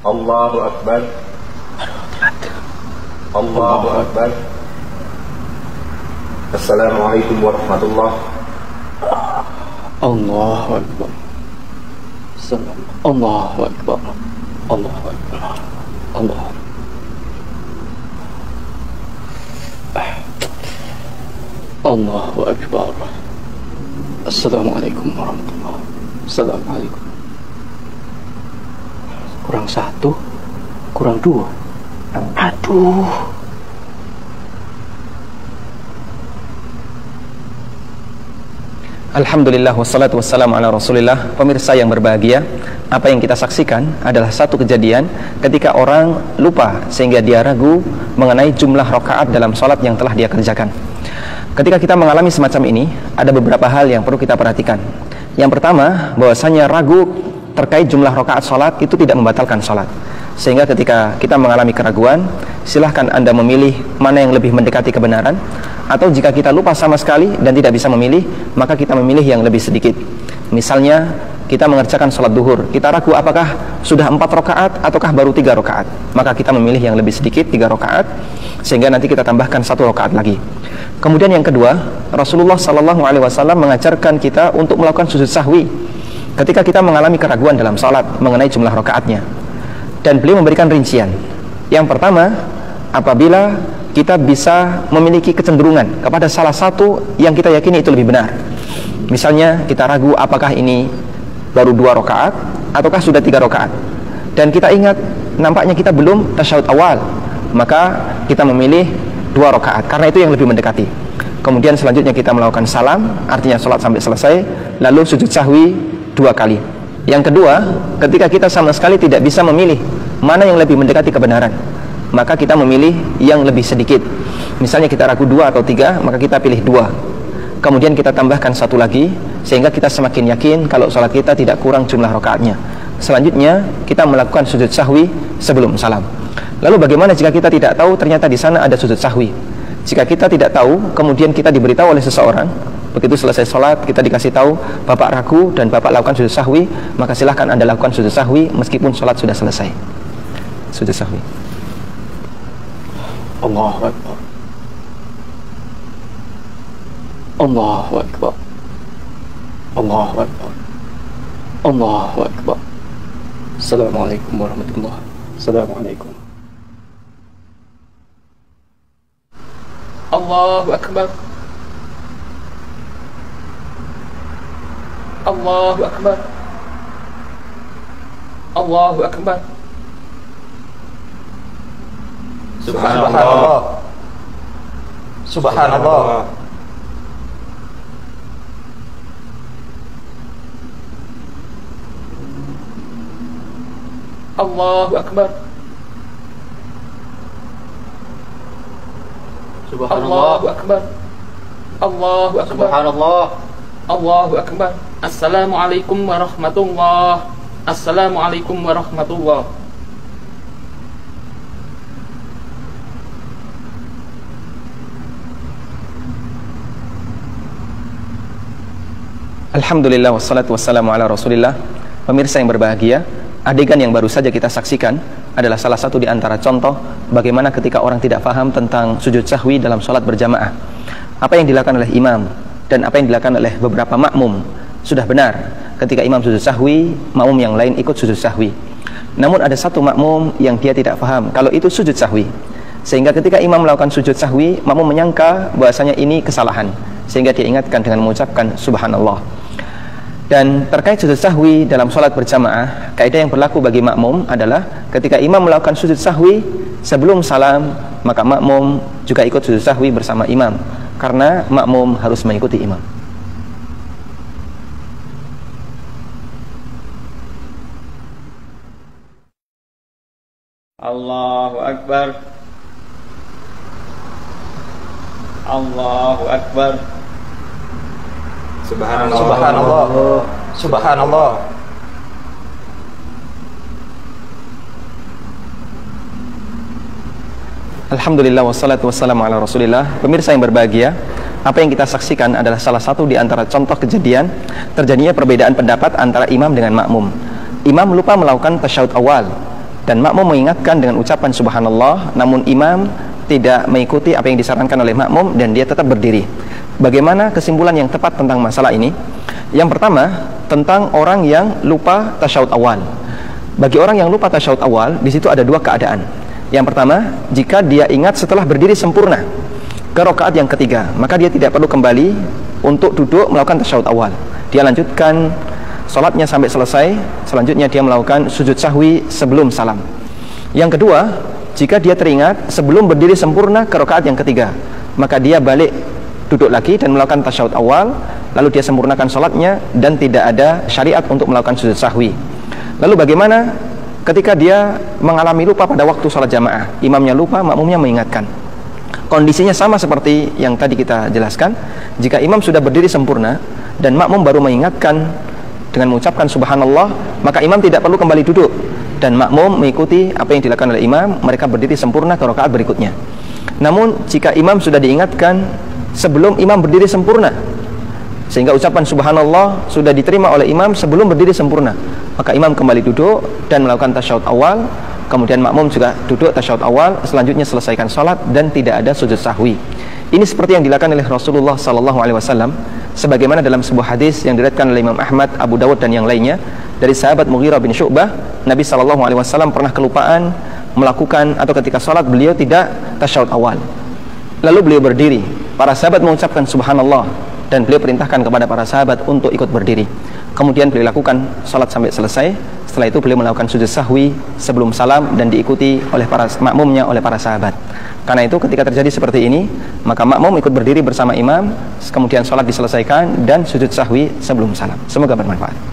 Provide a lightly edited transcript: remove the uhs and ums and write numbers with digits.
Allahu Akbar. Allahu Akbar. Assalamualaikum warahmatullahi. Allahu Akbar. Allahu Akbar. Allahu Akbar. Allah. Allahu Akbar. Assalamualaikum warahmatullahi. Assalamualaikum. Kurang satu, kurang dua. Aduh. Alhamdulillah wassalatu wassalamu ala rasulillah. Pemirsa yang berbahagia, apa yang kita saksikan adalah satu kejadian ketika orang lupa sehingga dia ragu mengenai jumlah rakaat dalam sholat yang telah dia kerjakan. Ketika kita mengalami semacam ini, ada beberapa hal yang perlu kita perhatikan. Yang pertama, bahwasanya ragu terkait jumlah rakaat sholat itu tidak membatalkan sholat. Sehingga ketika kita mengalami keraguan, silahkan Anda memilih mana yang lebih mendekati kebenaran. Atau jika kita lupa sama sekali dan tidak bisa memilih, maka kita memilih yang lebih sedikit. Misalnya kita mengerjakan sholat duhur, kita ragu apakah sudah 4 rakaat ataukah baru 3 rakaat, maka kita memilih yang lebih sedikit, 3 rakaat, sehingga nanti kita tambahkan 1 rakaat lagi. Kemudian yang kedua, Rasulullah SAW mengajarkan kita untuk melakukan sujud sahwi ketika kita mengalami keraguan dalam sholat mengenai jumlah rakaatnya. Dan beliau memberikan rincian. Yang pertama, apabila kita bisa memiliki kecenderungan kepada salah satu yang kita yakini itu lebih benar. Misalnya kita ragu apakah ini baru 2 rakaat ataukah sudah 3 rakaat, dan kita ingat nampaknya kita belum tasyahud awal, maka kita memilih 2 rakaat karena itu yang lebih mendekati. Kemudian selanjutnya kita melakukan salam, artinya sholat sampai selesai, lalu sujud sahwi 2 kali. Yang kedua, ketika kita sama sekali tidak bisa memilih mana yang lebih mendekati kebenaran, maka kita memilih yang lebih sedikit. Misalnya kita ragu 2 atau 3, maka kita pilih 2. Kemudian kita tambahkan 1 lagi, sehingga kita semakin yakin kalau sholat kita tidak kurang jumlah rakaatnya. Selanjutnya kita melakukan sujud sahwi sebelum salam. Lalu bagaimana jika kita tidak tahu ternyata di sana ada sujud sahwi? Jika kita tidak tahu, kemudian kita diberitahu oleh seseorang, begitu selesai sholat kita dikasih tahu, Bapak ragu dan Bapak lakukan sujud sahwi, maka silahkan Anda lakukan sujud sahwi meskipun sholat sudah selesai. Sujud sahwi. Allahu Akbar. Allahu Akbar. Allahu Akbar. Allahu Akbar. Assalamualaikum warahmatullahi wabarakatuh. Assalamualaikum. Allahu Akbar. Allahu Akbar. Allahu Akbar. Subhanallah. Subhanallah. Allahu Akbar. Allahu Akbar. Allahu Akbar. Subhanallah. Allahu Akbar. Assalamualaikum warahmatullahi. Assalamualaikum warahmatullahi. Alhamdulillah wassalatu wassalamu ala rasulillah. Pemirsa yang berbahagia, adegan yang baru saja kita saksikan adalah salah satu di antara contoh bagaimana ketika orang tidak paham tentang sujud sahwi dalam sholat berjamaah. Apa yang dilakukan oleh imam dan apa yang dilakukan oleh beberapa makmum sudah benar. Ketika imam sujud sahwi, makmum yang lain ikut sujud sahwi. Namun ada satu makmum yang dia tidak paham kalau itu sujud sahwi, sehingga ketika imam melakukan sujud sahwi, makmum menyangka bahwasanya ini kesalahan, sehingga dia ingatkan dengan mengucapkan subhanallah. Dan terkait sujud sahwi dalam sholat berjamaah, kaidah yang berlaku bagi makmum adalah ketika imam melakukan sujud sahwi sebelum salam, maka makmum juga ikut sujud sahwi bersama imam, karena makmum harus mengikuti imam. Allahu Akbar. Allahu Akbar. Subhanallah. Subhanallah. Subhanallah. Alhamdulillah wassalatu wassalamu ala rasulillah. Pemirsa yang berbahagia, apa yang kita saksikan adalah salah satu di antara contoh kejadian terjadinya perbedaan pendapat antara imam dengan makmum. Imam lupa melakukan tasyahud awal, dan makmum mengingatkan dengan ucapan subhanallah, namun imam tidak mengikuti apa yang disarankan oleh makmum dan dia tetap berdiri. Bagaimana kesimpulan yang tepat tentang masalah ini? Yang pertama, tentang orang yang lupa tasyahud awal. Bagi orang yang lupa tasyahud awal, di situ ada dua keadaan. Yang pertama, jika dia ingat setelah berdiri sempurna ke rakaat yang ketiga, maka dia tidak perlu kembali untuk duduk melakukan tasyahud awal. Dia lanjutkan salatnya sampai selesai. Selanjutnya dia melakukan sujud sahwi sebelum salam. Yang kedua, jika dia teringat sebelum berdiri sempurna ke rakaat yang ketiga, maka dia balik duduk lagi dan melakukan tasyahud awal, lalu dia sempurnakan salatnya dan tidak ada syariat untuk melakukan sujud sahwi. Lalu bagaimana ketika dia mengalami lupa pada waktu salat jamaah? Imamnya lupa, makmumnya mengingatkan. Kondisinya sama seperti yang tadi kita jelaskan. Jika imam sudah berdiri sempurna dan makmum baru mengingatkan dengan mengucapkan subhanallah, maka imam tidak perlu kembali duduk dan makmum mengikuti apa yang dilakukan oleh imam. Mereka berdiri sempurna ke rakaat berikutnya. Namun jika imam sudah diingatkan sebelum imam berdiri sempurna, sehingga ucapan subhanallah sudah diterima oleh imam sebelum berdiri sempurna, maka imam kembali duduk dan melakukan tasyahud awal, kemudian makmum juga duduk tasyahud awal, selanjutnya selesaikan salat dan tidak ada sujud sahwi. Ini seperti yang dilakukan oleh Rasulullah SAW, sebagaimana dalam sebuah hadis yang diriwayatkan oleh Imam Ahmad, Abu Dawud dan yang lainnya dari sahabat Mughirah bin Syu'bah. Nabi SAW pernah kelupaan melakukan atau ketika salat beliau tidak tasyahud awal, lalu beliau berdiri. Para sahabat mengucapkan subhanallah dan beliau perintahkan kepada para sahabat untuk ikut berdiri. Kemudian beliau lakukan salat sampai selesai. Setelah itu beliau melakukan sujud sahwi sebelum salam dan diikuti oleh para makmumnya, oleh para sahabat. Karena itu ketika terjadi seperti ini, maka makmum ikut berdiri bersama imam, kemudian salat diselesaikan dan sujud sahwi sebelum salam. Semoga bermanfaat.